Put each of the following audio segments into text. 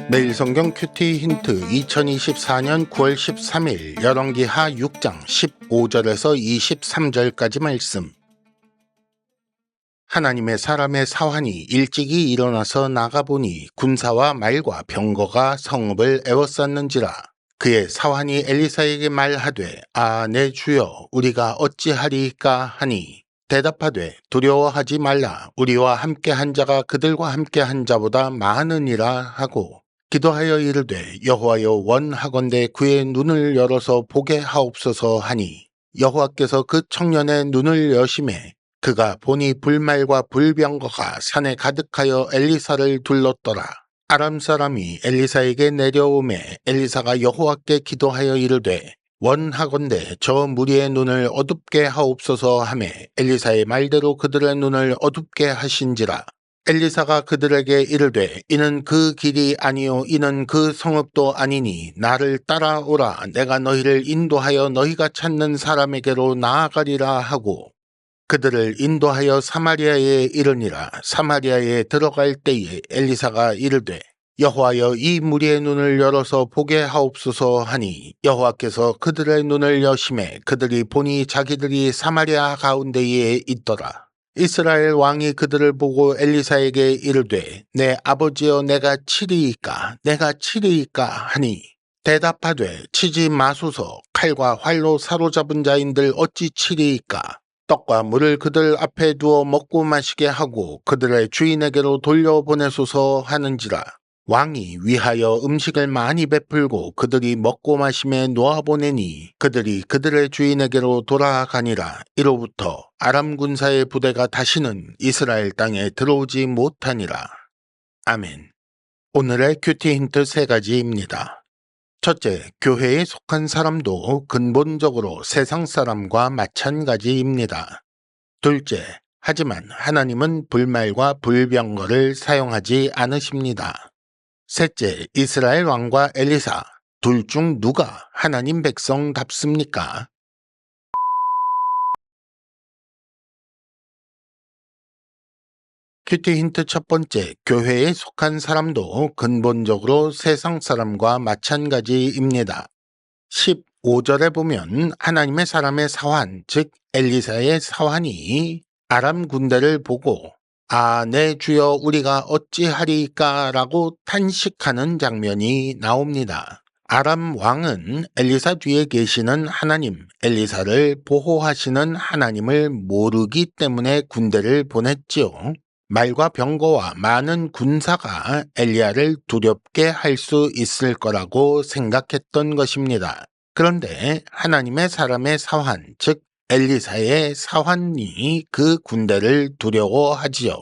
매일 성경 큐티 힌트 2024년 9월 13일 열왕기하 6장 15절에서 23절까지 말씀. 하나님의 사람의 사환이 일찍이 일어나서 나가보니 군사와 말과 병거가 성읍을 에워쌌는지라. 그의 사환이 엘리사에게 말하되 내 주여 우리가 어찌하리이까 하니 대답하되 두려워하지 말라. 우리와 함께한 자가 그들과 함께한 자보다 많으니라 하고 기도하여 이르되 여호와여 원하건대 그의 눈을 열어서 보게 하옵소서 하니 여호와께서 그 청년의 눈을 여심해 그가 보니 불말과 불병거가 산에 가득하여 엘리사를 둘렀더라. 아람 사람이 엘리사에게 내려오매 엘리사가 여호와께 기도하여 이르되 원하건대 저 무리의 눈을 어둡게 하옵소서 하매 엘리사의 말대로 그들의 눈을 어둡게 하신지라. 엘리사가 그들에게 이르되 이는 그 길이 아니요 이는 그 성읍도 아니니 나를 따라오라. 내가 너희를 인도하여 너희가 찾는 사람에게로 나아가리라 하고 그들을 인도하여 사마리아에 이르니라. 사마리아에 들어갈 때에 엘리사가 이르되 여호와여 이 무리의 눈을 열어서 보게 하옵소서 하니 여호와께서 그들의 눈을 여심해 그들이 보니 자기들이 사마리아 가운데에 있더라. 이스라엘 왕이 그들을 보고 엘리사에게 이르되 내 아버지여 내가 치리이까 하니 대답하되 치지 마소서. 칼과 활로 사로잡은 자인들 어찌 치리이까. 떡과 물을 그들 앞에 두어 먹고 마시게 하고 그들의 주인에게로 돌려보내소서 하는지라. 왕이 위하여 음식을 많이 베풀고 그들이 먹고 마심에 놓아보내니 그들이 그들의 주인에게로 돌아가니라. 이로부터 아람 군사의 부대가 다시는 이스라엘 땅에 들어오지 못하니라. 아멘. 오늘의 큐티 힌트 3가지입니다. 첫째, 교회에 속한 사람도 근본적으로 세상 사람과 마찬가지입니다. 둘째, 하지만 하나님은 불말과 불병거를 사용하지 않으십니다. 셋째, 이스라엘 왕과 엘리사, 둘 중 누가 하나님 백성답습니까? 큐티 힌트 첫 번째, 교회에 속한 사람도 근본적으로 세상 사람과 마찬가지입니다. 15절에 보면 하나님의 사람의 사환, 즉 엘리사의 사환이 아람 군대를 보고 내 주여 우리가 어찌하리이까 라고 탄식하는 장면이 나옵니다. 아람 왕은 엘리사 뒤에 계시는 하나님, 엘리사를 보호하시는 하나님을 모르기 때문에 군대를 보냈지요. 말과 병거와 많은 군사가 엘리야를 두렵게 할 수 있을 거라고 생각했던 것입니다. 그런데 하나님의 사람의 사환, 즉 엘리사의 사환이 그 군대를 두려워하지요.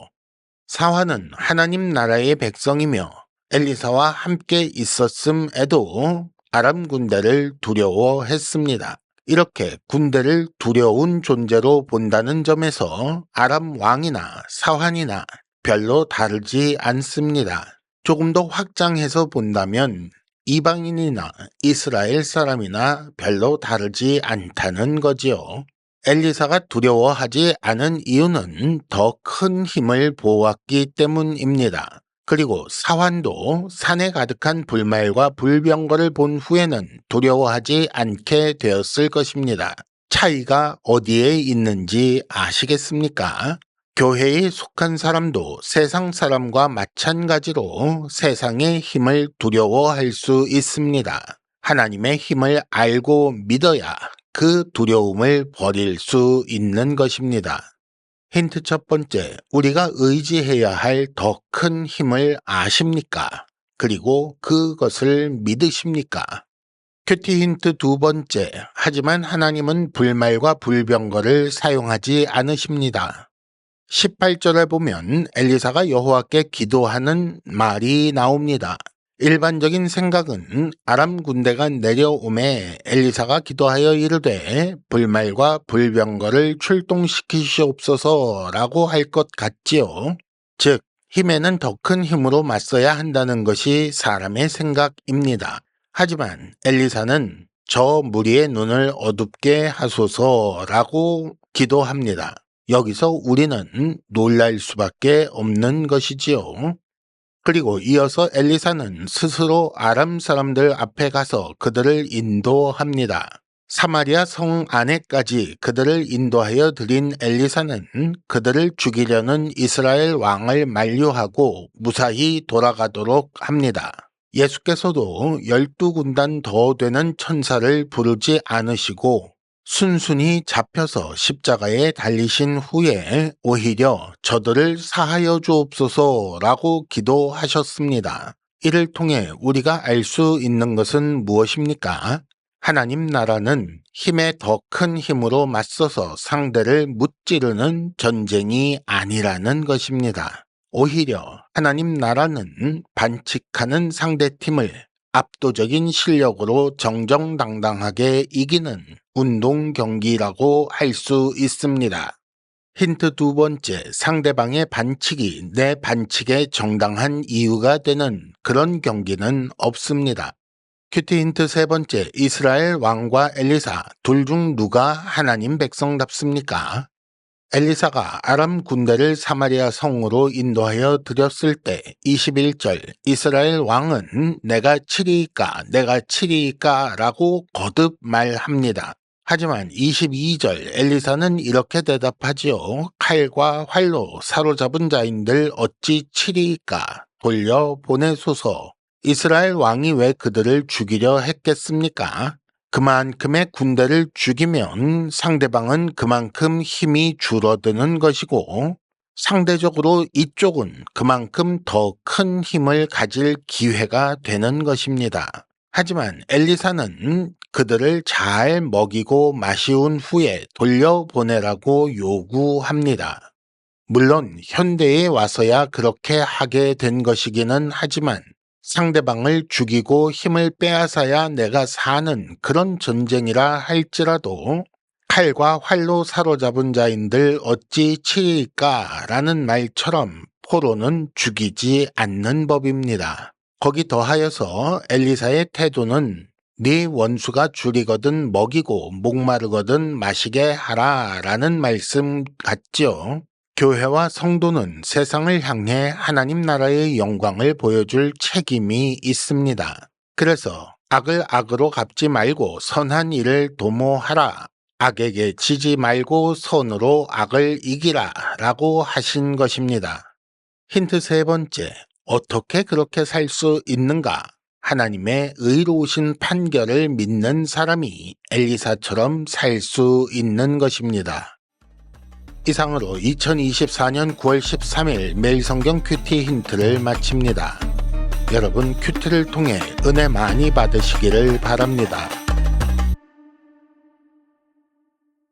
사환은 하나님 나라의 백성이며 엘리사와 함께 있었음에도 아람 군대를 두려워했습니다. 이렇게 군대를 두려운 존재로 본다는 점에서 아람 왕이나 사환이나 별로 다르지 않습니다. 조금 더 확장해서 본다면 이방인이나 이스라엘 사람이나 별로 다르지 않다는 거지요. 엘리사가 두려워하지 않은 이유는 더 큰 힘을 보았기 때문입니다. 그리고 사환도 산에 가득한 불말과 불병거를 본 후에는 두려워하지 않게 되었을 것입니다. 차이가 어디에 있는지 아시겠습니까? 교회에 속한 사람도 세상 사람과 마찬가지로 세상의 힘을 두려워할 수 있습니다. 하나님의 힘을 알고 믿어야 그 두려움을 버릴 수 있는 것입니다. 힌트 첫 번째, 우리가 의지해야 할 더 큰 힘을 아십니까? 그리고 그것을 믿으십니까? 큐티 힌트 두 번째, 하지만 하나님은 불말과 불병거를 사용하지 않으십니다. 18절에 보면 엘리사가 여호와께 기도하는 말이 나옵니다. 일반적인 생각은 아람 군대가 내려오매 엘리사가 기도하여 이르되 불말과 불병거를 출동시키시옵소서라고 할 것 같지요. 즉 힘에는 더 큰 힘으로 맞서야 한다는 것이 사람의 생각입니다. 하지만 엘리사는 저 무리의 눈을 어둡게 하소서라고 기도합니다. 여기서 우리는 놀랄 수밖에 없는 것이지요. 그리고 이어서 엘리사는 스스로 아람 사람들 앞에 가서 그들을 인도합니다. 사마리아 성 안에까지 그들을 인도하여 들인 엘리사는 그들을 죽이려는 이스라엘 왕을 만류하고 무사히 돌아가도록 합니다. 예수께서도 12군단 더 되는 천사를 부르지 않으시고 순순히 잡혀서 십자가에 달리신 후에 오히려 저들을 사하여 주옵소서라고 기도하셨습니다. 이를 통해 우리가 알 수 있는 것은 무엇입니까? 하나님 나라는 힘에 더 큰 힘으로 맞서서 상대를 무찌르는 전쟁이 아니라는 것입니다. 오히려 하나님 나라는 반칙하는 상대팀을 압도적인 실력으로 정정당당하게 이기는 운동 경기라고 할 수 있습니다. 힌트 두 번째, 상대방의 반칙이 내 반칙의 정당한 이유가 되는 그런 경기는 없습니다. 큐티 힌트 세 번째, 이스라엘 왕과 엘리사 둘 중 누가 하나님 백성답습니까? 엘리사가 아람 군대를 사마리아 성으로 인도하여 들였을 때 21절 이스라엘 왕은 내가 치리이까 라고 거듭 말합니다. 하지만 22절 엘리사는 이렇게 대답하지요. 칼과 활로 사로잡은 자인들 어찌 치리이까 돌려보내소서. 이스라엘 왕이 왜 그들을 죽이려 했겠습니까? 그만큼의 군대를 죽이면 상대방은 그만큼 힘이 줄어드는 것이고 상대적으로 이쪽은 그만큼 더 큰 힘을 가질 기회가 되는 것입니다. 하지만 엘리사는 그들을 잘 먹이고 마시운 후에 돌려보내라고 요구합니다. 물론 현대에 와서야 그렇게 하게 된 것이기는 하지만 상대방을 죽이고 힘을 빼앗아야 내가 사는 그런 전쟁이라 할지라도 칼과 활로 사로잡은 자인들 어찌 치리일까 라는 말처럼 포로는 죽이지 않는 법입니다. 거기 더하여서 엘리사의 태도는 네 원수가 줄이거든 먹이고 목마르거든 마시게 하라 라는 말씀 같지요. 교회와 성도는 세상을 향해 하나님 나라의 영광을 보여줄 책임이 있습니다. 그래서 악을 악으로 갚지 말고 선한 일을 도모하라. 악에게 지지 말고 선으로 악을 이기라 라고 하신 것입니다. 힌트 세 번째, 어떻게 그렇게 살 수 있는가? 하나님의 의로우신 판결을 믿는 사람이 엘리사처럼 살 수 있는 것입니다. 이상으로 2024년 9월 13일 매일성경 큐티 힌트를 마칩니다. 여러분 큐티를 통해 은혜 많이 받으시기를 바랍니다.